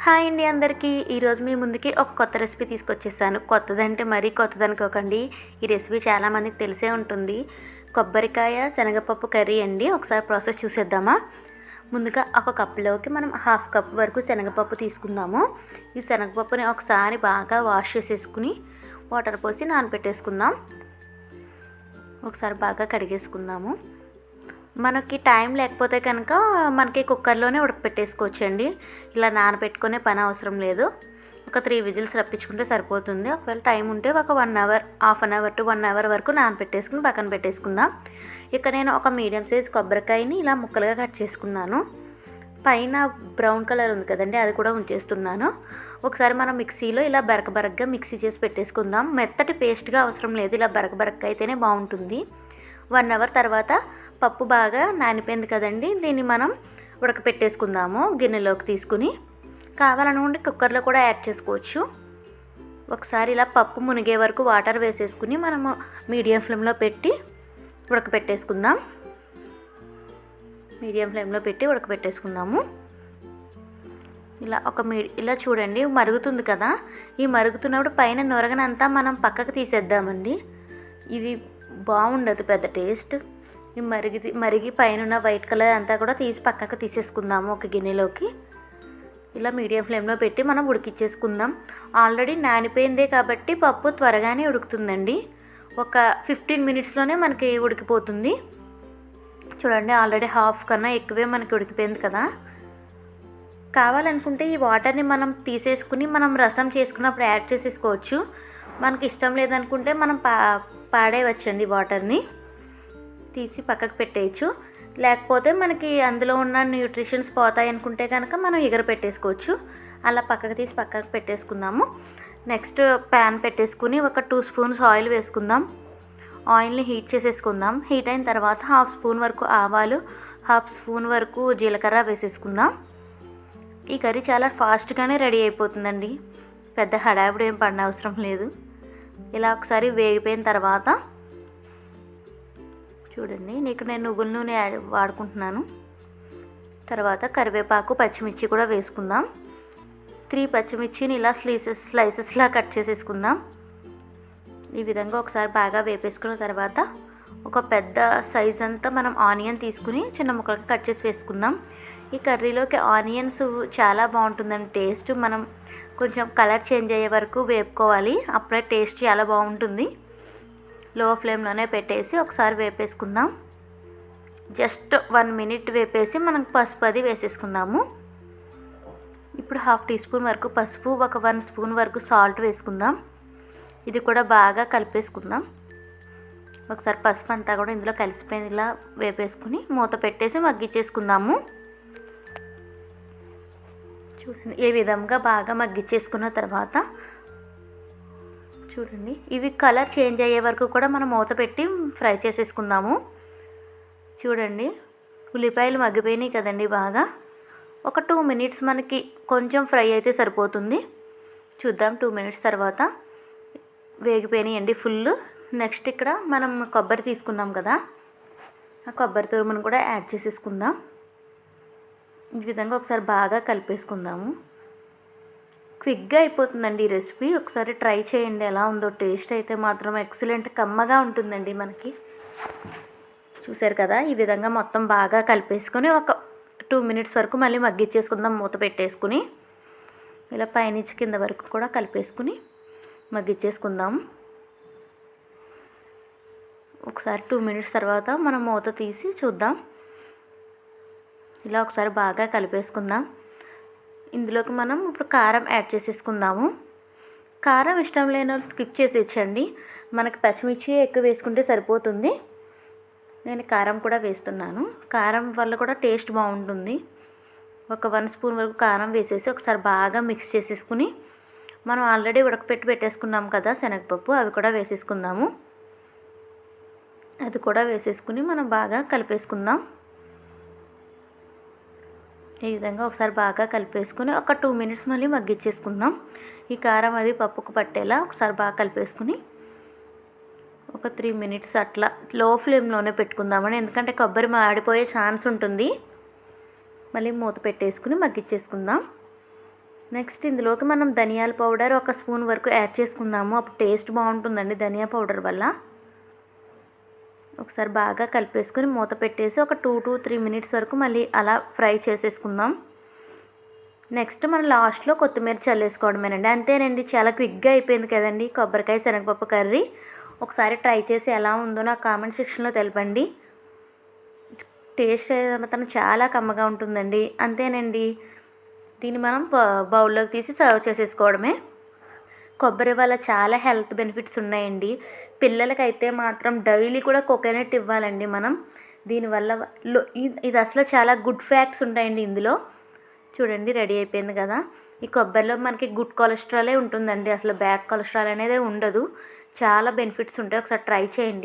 Hi అండి అందరికీ. ఈరోజు మీ ముందుకి ఒక కొత్త రెసిపీ తీసుకొచ్చేసాను. కొత్తదంటే మరీ కొత్తదనుకోకండి. ఈ రెసిపీ చాలామందికి తెలిసే ఉంటుంది. కొబ్బరికాయ శనగపప్పు కర్రీ అండి. ఒకసారి ప్రాసెస్ చూసేద్దామా? ముందుగా ఒక కప్లోకి మనం హాఫ్ కప్ వరకు శనగపప్పు తీసుకుందాము. ఈ శనగపప్పుని ఒకసారి బాగా వాష్ చేసేసుకుని వాటర్ పోసి నానబెట్టేసుకుందాం. ఒకసారి బాగా కడిగేసుకుందాము. మనకి టైం లేకపోతే కనుక మనకి కుక్కర్లోనే ఉడకపెట్టేసుకోవచ్చండి. ఇలా నానబెట్టుకునే పని అవసరం లేదు. ఒక 3 విజిల్స్ రప్పించుకుంటే సరిపోతుంది. ఒకవేళ టైం ఉంటే ఒక 1 hour, half an hour to 1 hour వరకు నానబెట్టేసుకుని పక్కన పెట్టేసుకుందాం. ఇక నేను ఒక మీడియం సైజ్ కొబ్బరికాయని ఇలా ముక్కలుగా కట్ చేసుకున్నాను. పైన బ్రౌన్ కలర్ ఉంది కదండి, అది కూడా ఉంచేస్తున్నాను. ఒకసారి మనం మిక్సీలో ఇలా బరకబరకగా మిక్సీ చేసి పెట్టేసుకుందాం. మెత్తటి పేస్ట్గా అవసరం లేదు, ఇలా బరకబరకగా అయితేనే బాగుంటుంది. 1 అవర్ తర్వాత పప్పు బాగా నానిపోయింది కదండి, దీన్ని మనం ఉడకపెట్టేసుకుందాము. గిన్నెలోకి తీసుకుని కావాలనుకుంటే కుక్కర్లో కూడా యాడ్ చేసుకోవచ్చు. ఒకసారి ఇలా పప్పు మునిగే వరకు వాటర్ వేసేసుకుని మనము మీడియం ఫ్లేమ్లో పెట్టి ఉడకపెట్టేసుకుందాం. మీడియం ఫ్లేమ్లో పెట్టి ఉడకపెట్టేసుకుందాము. ఇలా చూడండి, మరుగుతుంది కదా. ఈ మరుగుతున్నప్పుడు పైన నొరగనంతా మనం పక్కకు తీసేద్దామండి. ఇది బాగుండదు పెద్ద టేస్ట్. ఈ మరిగి పైన వైట్ కలర్ అంతా కూడా తీసి పక్కకు తీసేసుకుందాము ఒక గిన్నెలోకి. ఇలా మీడియం ఫ్లేమ్లో పెట్టి మనం ఉడికిచ్చేసుకుందాం. ఆల్రెడీ నానిపోయిందే కాబట్టి పప్పు త్వరగానే ఉడుకుతుందండి. ఒక 15 మినిట్స్లోనే మనకి ఉడికిపోతుంది. చూడండి, ఆల్రెడీ హాఫ్ కన్నా ఎక్కువే మనకి ఉడికిపోయింది కదా. కావాలనుకుంటే ఈ వాటర్ని మనం తీసేసుకుని మనం రసం చేసుకున్నప్పుడు యాడ్ చేసేసుకోవచ్చు. మనకి ఇష్టం లేదనుకుంటే మనం పాడేయవచ్చండి. వాటర్ని తీసి పక్కకు పెట్టేయచ్చు. లేకపోతే మనకి అందులో ఉన్న న్యూట్రిషన్స్ పోతాయి అనుకుంటే కనుక మనం పెట్టేసుకోవచ్చు. అలా పక్కకు తీసి పక్కకు పెట్టేసుకుందాము. నెక్స్ట్ ప్యాన్ పెట్టేసుకుని ఒక 2 స్పూన్స్ ఆయిల్ వేసుకుందాం. ఆయిల్ని హీట్ చేసేసుకుందాం. హీట్ అయిన తర్వాత 1/2 స్పూన్ వరకు ఆవాలు, 1/2 స్పూన్ వరకు జీలకర్ర వేసేసుకుందాం. ఈ కర్రీ చాలా ఫాస్ట్గానే రెడీ అయిపోతుందండి. పెద్ద హడావిడి ఏం పడిన అవసరం లేదు. ఇలా ఒకసారి వేగిపోయిన తర్వాత చూడండి, నేను నువ్వుల నూనె వాడుకుంటున్నాను. తర్వాత కరివేపాకు, పచ్చిమిర్చి కూడా వేసుకుందాం. 3 పచ్చిమిర్చిని ఇలా స్లైసెస్లా కట్ చేసేసుకుందాం. ఈ విధంగా ఒకసారి బాగా వేపేసుకున్న తర్వాత ఒక పెద్ద సైజ్ అంతా మనం ఆనియన్ తీసుకుని చిన్న ముక్కలుగా కట్ చేసి వేసుకుందాం. ఈ కర్రీలోకి ఆనియన్స్ చాలా బాగుంటుందండి టేస్ట్. మనం కొంచెం కలర్ చేంజ్ అయ్యే వరకు వేపుకోవాలి, అప్పుడే టేస్ట్ చాలా బాగుంటుంది. లో ఫ్లేమ్లోనే పెట్టేసి ఒకసారి వేపేసుకుందాం. జస్ట్ 1 మినిట్ వేపేసి మనం పసుపు అది వేసేసుకుందాము. ఇప్పుడు 1/2 టీ స్పూన్ వరకు పసుపు, ఒక 1 స్పూన్ వరకు సాల్ట్ వేసుకుందాం. ఇది కూడా బాగా కలిపేసుకుందాం. ఒకసారి పసుపు అంతా కూడా ఇందులో కలిసిపోయింది. ఇలా వేపేసుకుని మూత పెట్టేసి మగ్గిచ్చేసుకుందాము. చూడండి, ఏ విధంగా బాగా మగ్గిచ్చేసుకున్న తర్వాత చూడండి, ఇవి కలర్ చేంజ్ అయ్యే వరకు కూడా మనం మూత పెట్టి ఫ్రై చేసేసుకుందాము. చూడండి, ఉల్లిపాయలు మగ్గిపోయినాయి కదండి బాగా. ఒక 2 మినిట్స్ మనకి కొంచెం ఫ్రై అయితే సరిపోతుంది. చూద్దాం 2 మినిట్స్ తర్వాత. వేగిపోయినాయండి ఫుల్. నెక్స్ట్ ఇక్కడ మనం కొబ్బరి తీసుకున్నాం కదా, ఆ కొబ్బరి తురుమును కూడా యాడ్ చేసేసుకుందాం. ఈ విధంగా ఒకసారి బాగా కలిపేసుకుందాము. క్విక్గా అయిపోతుందండి ఈ రెసిపీ. ఒకసారి ట్రై చేయండి ఎలా ఉందో. టేస్ట్ అయితే మాత్రం ఎక్సలెంట్, కమ్మగా ఉంటుందండి మనకి. చూసారు కదా, ఈ విధంగా మొత్తం బాగా కలిపేసుకొని ఒక 2 మినిట్స్ వరకు మళ్ళీ మగ్గిచ్చేసుకుందాం మూత పెట్టేసుకుని. ఇలా పైనుంచి కింద వరకు కూడా కలిపేసుకుని మగ్గిచ్చేసుకుందాం. ఒకసారి 2 మినిట్స్ తర్వాత మనం మూత తీసి చూద్దాం. ఇలా ఒకసారి బాగా కలిపేసుకుందాం. ఇందులోకి మనం ఇప్పుడు కారం యాడ్ చేసేసుకుందాము. కారం ఇష్టం లేని వాళ్ళు స్కిప్ చేసేయచ్చండి. మనకి పచ్చిమిర్చి ఎక్కువ వేసుకుంటే సరిపోతుంది. నేను కారం కూడా వేస్తున్నాను. కారం వల్ల కూడా టేస్ట్ బాగుంటుంది. ఒక 1 స్పూన్ వరకు కారం వేసేసి ఒకసారి బాగా మిక్స్ చేసేసుకుని మనం ఆల్రెడీ పెట్టేసుకున్నాం కదా శనగపప్పు, అవి కూడా వేసేసుకుందాము. అది కూడా వేసేసుకుని మనం బాగా కలిపేసుకుందాం. ఈ విధంగా ఒకసారి బాగా కలిపేసుకుని ఒక 2 మినిట్స్ మళ్ళీ మగ్గిచ్చేసుకుందాం. ఈ కారం అది పప్పుకు పట్టేలా ఒకసారి బాగా కలిపేసుకుని ఒక 3 మినిట్స్ అట్లా లో ఫ్లేమ్లోనే పెట్టుకుందామని, ఎందుకంటే కొబ్బరి మాడిపోయే ఛాన్స్ ఉంటుంది. మళ్ళీ మూత పెట్టేసుకుని మగ్గిచ్చేసుకుందాం. నెక్స్ట్ ఇందులోకి మనం ధనియాల పౌడర్ 1 స్పూన్ వరకు యాడ్ చేసుకుందాము. అప్పుడు టేస్ట్ బాగుంటుందండి ధనియా పౌడర్ వల్ల. ఒకసారి బాగా కలిపేసుకుని మూత పెట్టేసి ఒక 2 to 3 మినిట్స్ వరకు మళ్ళీ అలా ఫ్రై చేసేసుకుందాం. నెక్స్ట్ మనం లాస్ట్లో కొత్తిమీర చల్లేసుకోవడమేనండి. అంతేనండి, చాలా క్విక్గా అయిపోయింది కదండి కొబ్బరికాయ శనగపప్పు కర్రీ. ఒకసారి ట్రై చేసి ఎలా ఉందో నాకు కామెంట్ సెక్షన్లో తెలపండి. టేస్ట్ మాత్రం చాలా కమ్మగా ఉంటుందండి. అంతేనండి, దీన్ని మనం బౌల్లోకి తీసి సర్వ్ చేసేసుకోవడమే. కొబ్బరి వల్ల చాలా హెల్త్ బెనిఫిట్స్ ఉన్నాయండి. పిల్లలకైతే మాత్రం డైలీ కూడా కోకోనట్ ఇవ్వాలండి మనం. దీనివల్ల ఇది అసలు చాలా గుడ్ ఫ్యాక్ట్స్ ఉంటాయండి ఇందులో. చూడండి రెడీ అయిపోయింది కదా. ఈ కొబ్బరిలో మనకి గుడ్ కొలెస్ట్రాలే ఉంటుందండి, అసలు బ్యాడ్ కొలెస్ట్రాల్ అనేది ఉండదు. చాలా బెనిఫిట్స్ ఉంటాయి, ఒకసారి ట్రై చేయండి.